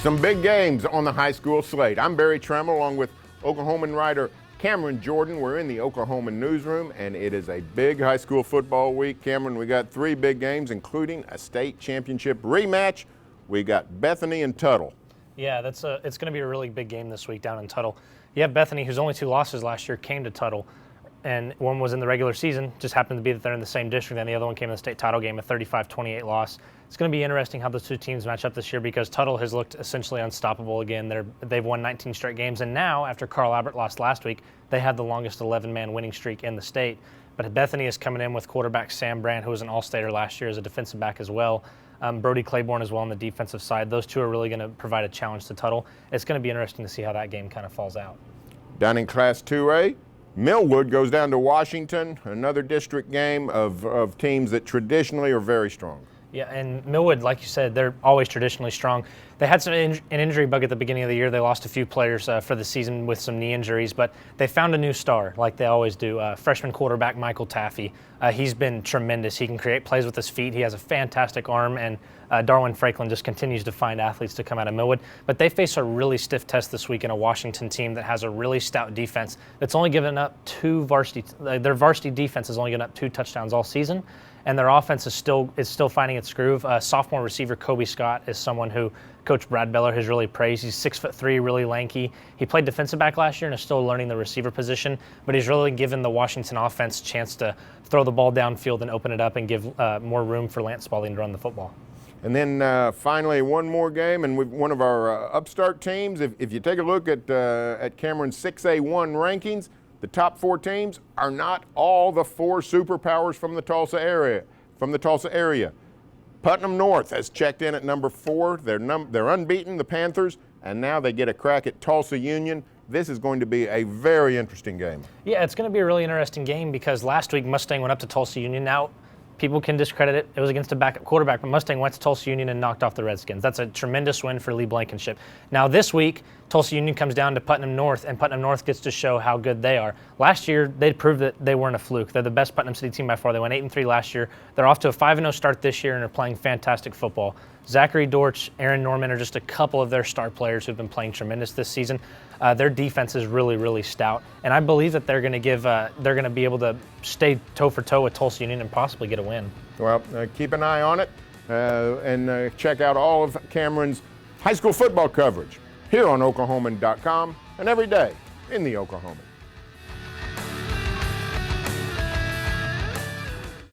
Some big games on the high school slate. I'm Barry Tramel along with Oklahoman writer Cameron Jourdan. We're in the Oklahoman newsroom, and it is a big high school football week. Cameron, we got three big games, including a state championship rematch. We got Bethany and Tuttle. Yeah, it's going to be a really big game this week down in Tuttle. You have Bethany, whose only two losses last year came to Tuttle, and one was in the regular season. Just happened to be that they're in the same district, and the other one came in the state title game, a 35-28 loss. It's going to be interesting how those two teams match up this year because Tuttle has looked essentially unstoppable again. They've won 19 straight games, and now, after Carl Albert lost last week, they had the longest 11-man winning streak in the state. But Bethany is coming in with quarterback Sam Brandt, who was an All-Stater last year as a defensive back as well. Brody Claiborne as well on the defensive side. Those two are really going to provide a challenge to Tuttle. It's going to be interesting to see how that game kind of falls out. Down in Class 2A, Millwood goes down to Washington, another district game of teams that traditionally are very strong. Yeah, and Millwood, like you said, they're always traditionally strong. They had an injury bug at the beginning of the year. They lost a few players for the season with some knee injuries, but they found a new star, like they always do. Freshman quarterback Michael Taffy. He's been tremendous. He can create plays with his feet. He has a fantastic arm, and Darwin Franklin just continues to find athletes to come out of Millwood. But they face a really stiff test this week in a Washington team that has a really stout defense that's only given up their varsity defense has only given up 2 touchdowns all season. And their offense is still finding its groove. Sophomore receiver Kobe Scott is someone who Coach Brad Beller has really praised. He's 6'3", really lanky. He played defensive back last year and is still learning the receiver position, but he's really given the Washington offense a chance to throw the ball downfield and open it up and give more room for Lance Spalding to run the football. And then finally, one more game, and one of our upstart teams. If you take a look at Cameron's 6A1 rankings, the top 4 teams are not all the 4 superpowers from the Tulsa area. Putnam North has checked in at number 4. They're unbeaten, the Panthers, and now they get a crack at Tulsa Union. This is going to be a very interesting game. Yeah, it's going to be a really interesting game because last week Mustang went up to Tulsa Union. Now, people can discredit it. It was against a backup quarterback, but Mustang went to Tulsa Union and knocked off the Redskins. That's a tremendous win for Lee Blankenship. Now this week, Tulsa Union comes down to Putnam North, and Putnam North gets to show how good they are. Last year, they proved that they weren't a fluke. They're the best Putnam City team by far. They went 8-3 last year. They're off to a 5-0 start this year and are playing fantastic football. Zachary Dortch, Aaron Norman are just a couple of their star players who've been playing tremendous this season. Their defense is really, really stout, and I believe that they're going to be able to stay toe for toe with Tulsa Union and possibly get a win. Well, keep an eye on it and check out all of Cameron's high school football coverage here on Oklahoman.com and every day in the Oklahoman.